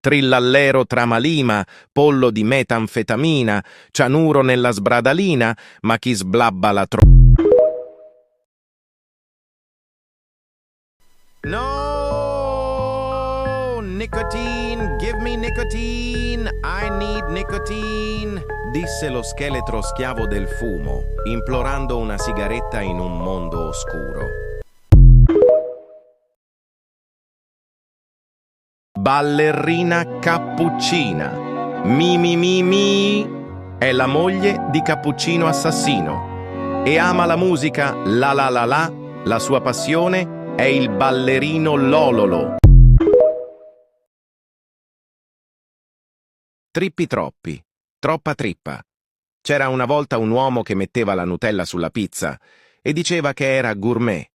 Trillallero tramalima, pollo di metanfetamina, cianuro nella sbradalina, ma chi sblabba la No! Nicotine, give me nicotine, I need nicotine, disse lo scheletro schiavo del fumo, implorando una sigaretta in un mondo oscuro. Ballerina Cappuccina. Mi, è la moglie di Cappuccino Assassino e ama la musica la sua passione è il ballerino Lololo. Trippi troppi, troppa trippa. C'era una volta un uomo che metteva la Nutella sulla pizza e diceva che era gourmet.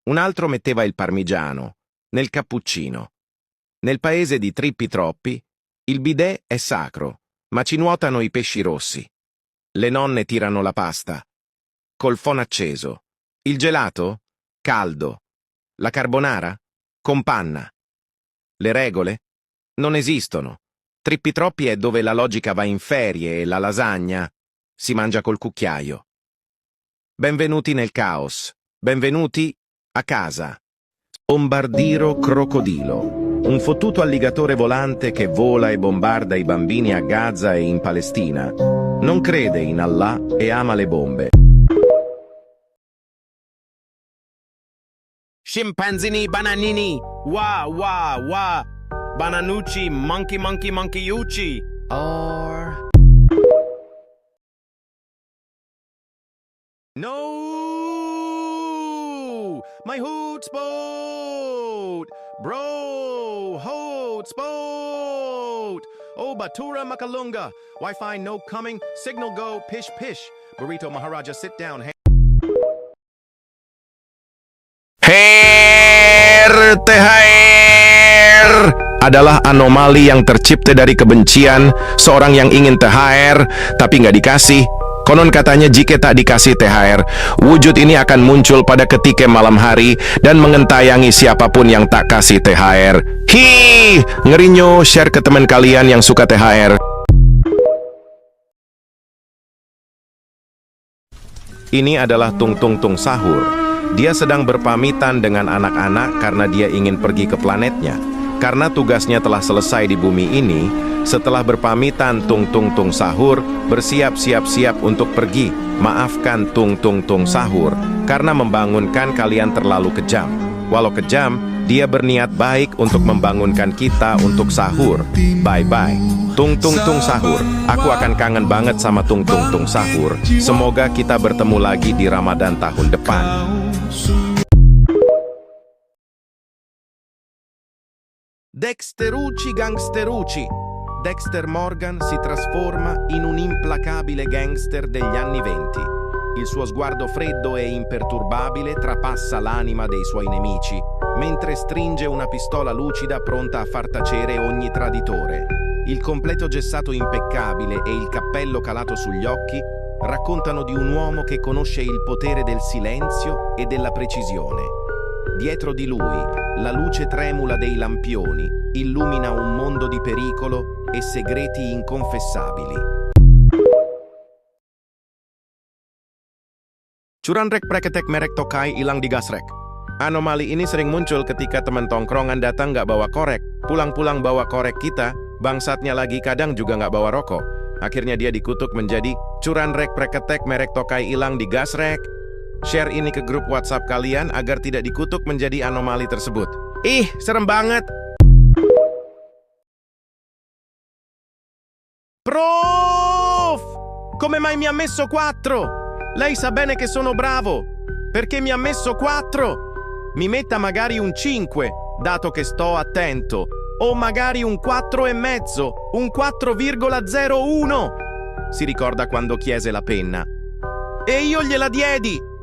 Un altro metteva il parmigiano nel cappuccino. Nel paese di Trippi Troppi, il bidet è sacro, ma ci nuotano i pesci rossi. Le nonne tirano la pasta. Col phon acceso. Il gelato? Caldo. La carbonara? Con panna. Le regole? Non esistono. Trippi Troppi è dove la logica va in ferie e la lasagna si mangia col cucchiaio. Benvenuti nel caos. Benvenuti a casa. Bombardiro crocodilo. Un fottuto alligatore volante che vola e bombarda i bambini a Gaza e in Palestina. Non crede in Allah e ama le bombe. Scimpanzini bananini, wa, bananucci, monkeyiucci. Or... No! My hoot's boat! Bro, hoot's boat! Oh, Batura Makalunga! Wi-Fi no coming, signal go, pish pish. Burrito Maharaja, sit down. THR adalah anomali yang tercipta dari kebencian, seorang yang ingin THR tapi nggak dikasih. Konon katanya jika tak dikasih THR, wujud ini akan muncul pada ketika malam hari dan mengentayangi siapapun yang tak kasih THR. Hi, ngerinyo, share ke teman kalian yang suka THR. Ini adalah Tung Tung Tung Sahur. Dia sedang berpamitan dengan anak-anak karena dia ingin pergi ke planetnya. Karena tugasnya telah selesai di bumi ini, setelah berpamitan Tung Tung Tung Sahur bersiap-siap untuk pergi. Maafkan Tung Tung Tung Sahur karena membangunkan kalian terlalu kejam. Walau kejam, dia berniat baik untuk membangunkan kita untuk sahur. Bye-bye. Tung Tung Tung Sahur. Aku akan kangen banget sama Tung Tung Tung Sahur. Semoga kita bertemu lagi di Ramadan tahun depan. Dexterucci gangsterucci. Dexter Morgan si trasforma in un implacabile gangster degli anni '20. Il suo sguardo freddo e imperturbabile trapassa l'anima dei suoi nemici, mentre stringe una pistola lucida pronta a far tacere ogni traditore. Il completo gessato impeccabile e il cappello calato sugli occhi raccontano di un uomo che conosce il potere del silenzio e della precisione. Dietro di lui, la luce tremula dei lampioni illumina un mondo di pericolo e segreti inconfessabili. Curanrek preketek merek tokai hilang di gasrek. Anomali ini sering muncul ketika teman tongkrongan datang nggak bawa korek, pulang-pulang bawa korek kita, bangsatnya lagi kadang juga nggak bawa rokok. Akhirnya dia dikutuk menjadi curanrek preketek merek tokai hilang di gasrek. Share ini ke grup WhatsApp kalian agar tidak dikutuk menjadi anomali tersebut. Ih, serem banget. Prof! Come mai mi ha messo 4? Lei sa bene che sono bravo. Perché mi ha messo 4? Mi metta magari un 5, dato che sto attento. O magari un 4,5, un 4,01. Si ricorda quando chiese la penna. E io gliela diedi.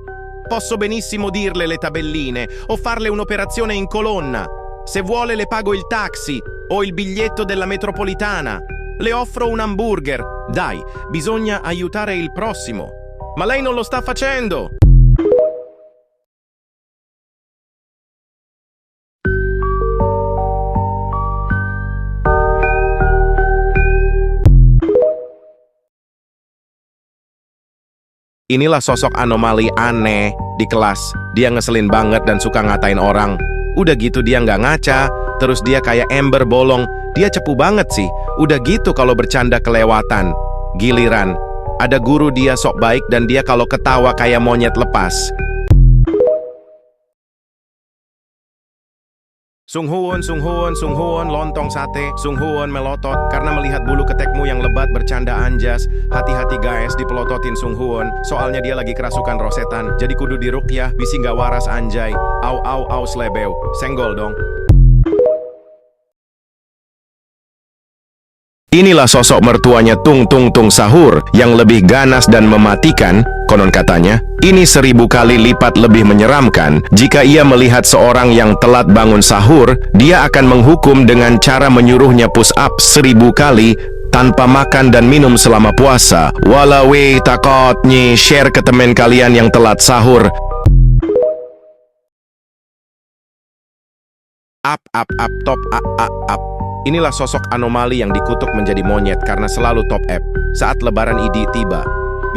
Posso benissimo dirle le tabelline o farle un'operazione in colonna. Se vuole le pago il taxi o il biglietto della metropolitana. Le offro un hamburger. Dai, bisogna aiutare il prossimo. Ma lei non lo sta facendo. Inilah sosok anomali aneh di kelas. Dia ngeselin banget dan suka ngatain orang. Udah gitu dia nggak ngaca, terus dia kayak ember bolong. Dia cepu banget sih. Udah gitu kalau bercanda kelewatan. Giliran, ada guru dia sok baik dan dia kalau ketawa kayak monyet lepas. Sunghoon, lontong sate. Sunghoon melotot karena melihat bulu ketekmu yang lebat bercanda anjas. Hati-hati guys dipelototin Sunghoon. Soalnya dia lagi kerasukan rosetan. Jadi kudu diruqyah, bisi nggak waras anjay. Au slebeu. Senggol dong. Inilah sosok mertuanya Tung Sahur yang lebih ganas dan mematikan, konon katanya. Ini 1000 kali lipat lebih menyeramkan. Jika ia melihat seorang yang telat bangun sahur, dia akan menghukum dengan cara menyuruhnya push up 1000 kali tanpa makan dan minum selama puasa. Walawe takotnya share ke temen kalian yang telat sahur. Top up. Inilah sosok anomali yang dikutuk menjadi monyet karena selalu top up saat lebaran Idi tiba.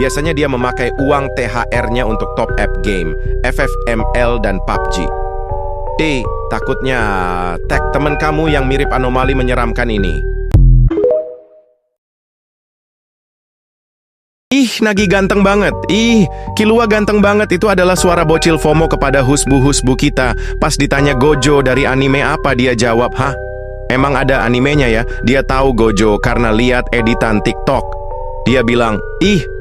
Biasanya dia memakai uang THR-nya untuk top up game, FFML dan PUBG. Takutnya tag temen kamu yang mirip anomali menyeramkan ini. Nagi ganteng banget. Kilua ganteng banget. Itu adalah suara bocil FOMO kepada husbu kita. Pas ditanya Gojo dari anime apa, dia jawab, "Hah? Emang ada animenya ya?" Dia tahu Gojo karena lihat editan TikTok. Dia bilang,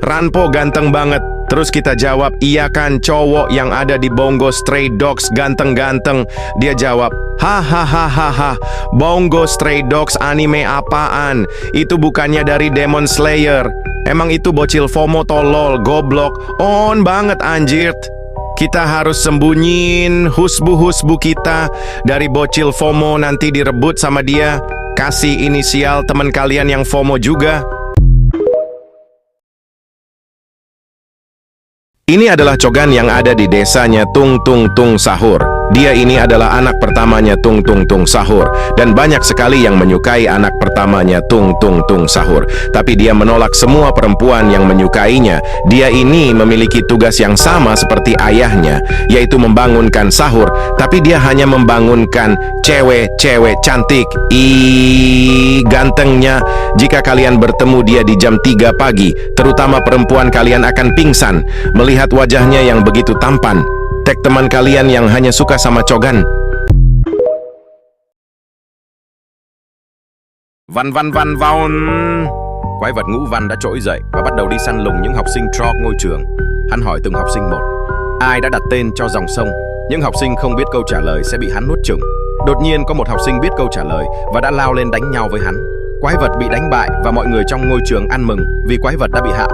Ranpo ganteng banget. Terus kita jawab, iya kan cowok yang ada di Bongo Stray Dogs ganteng-ganteng. Dia jawab, hahaha, Bongo Stray Dogs anime apaan? Itu bukannya dari Demon Slayer. Emang itu bocil FOMO tolol, goblok. On banget anjir. Kita harus sembunyiin husbu kita dari bocil FOMO, nanti direbut sama dia. Kasih inisial teman kalian yang FOMO juga. Ini adalah cogan yang ada di desanya Tung Sahur. Dia ini adalah anak pertamanya Tung Sahur. Dan banyak sekali yang menyukai anak pertamanya Tung Sahur. Tapi dia menolak semua perempuan yang menyukainya. Dia ini memiliki tugas yang sama seperti ayahnya, yaitu membangunkan sahur. Tapi dia hanya membangunkan cewek-cewek cantik. Gantengnya. Jika kalian bertemu dia di jam 3 pagi, terutama perempuan, kalian akan pingsan melihat wajahnya yang begitu tampan. Tag teman kalian yang hanya suka sama cogan. Văn. Quái vật ngũ văn đã trỗi dậy và bắt đầu đi săn lùng những học sinh trọc ngôi trường. Hắn hỏi từng học sinh một, ai đã đặt tên cho dòng sông? Những học sinh không biết câu trả lời sẽ bị hắn nuốt chửng. Đột nhiên có một học sinh biết câu trả lời và đã lao lên đánh nhau với hắn. Quái vật bị đánh bại và mọi người trong ngôi trường ăn mừng vì quái vật đã bị hạ.